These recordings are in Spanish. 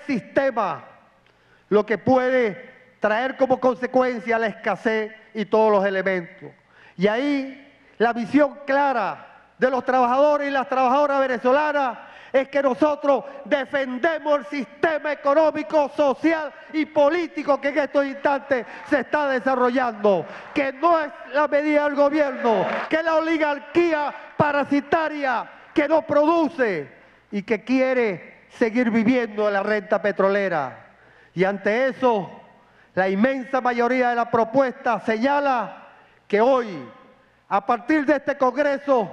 sistema, lo que puede traer como consecuencia la escasez y todos los elementos. Y ahí la visión clara de los trabajadores y las trabajadoras venezolanas es que nosotros defendemos el sistema económico, social y político que en estos instantes se está desarrollando, que no es la medida del gobierno, que es la oligarquía parasitaria que no produce y que quiere seguir viviendo de la renta petrolera. Y ante eso, la inmensa mayoría de la propuesta señala que hoy, a partir de este Congreso,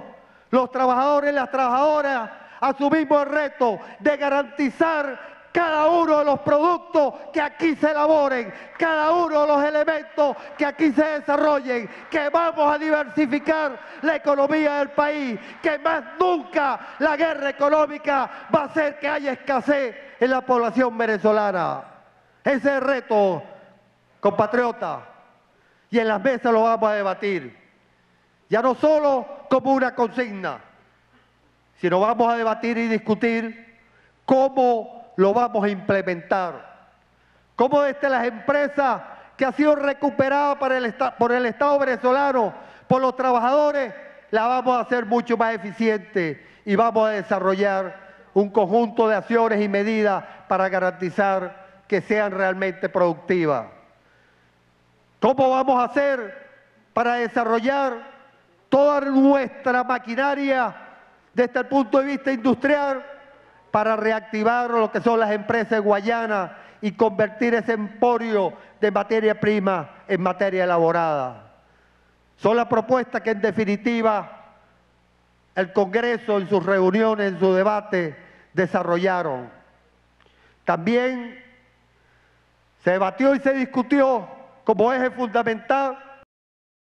los trabajadores y las trabajadoras asumimos el reto de garantizar cada uno de los productos que aquí se elaboren, cada uno de los elementos que aquí se desarrollen, que vamos a diversificar la economía del país, que más nunca la guerra económica va a hacer que haya escasez en la población venezolana. Ese es el reto, compatriotas, y en las mesas lo vamos a debatir. Ya no solo como una consigna, sino vamos a debatir y discutir cómo lo vamos a implementar. Cómo desde las empresas que han sido recuperadas por el Estado venezolano, por los trabajadores, la vamos a hacer mucho más eficiente y vamos a desarrollar un conjunto de acciones y medidas para garantizar que sean realmente productivas. ¿Cómo vamos a hacer para desarrollar toda nuestra maquinaria desde el punto de vista industrial para reactivar lo que son las empresas de Guayana y convertir ese emporio de materia prima en materia elaborada? Son las propuestas que en definitiva el Congreso en sus reuniones, en su debate, desarrollaron. También se debatió y se discutió como eje fundamental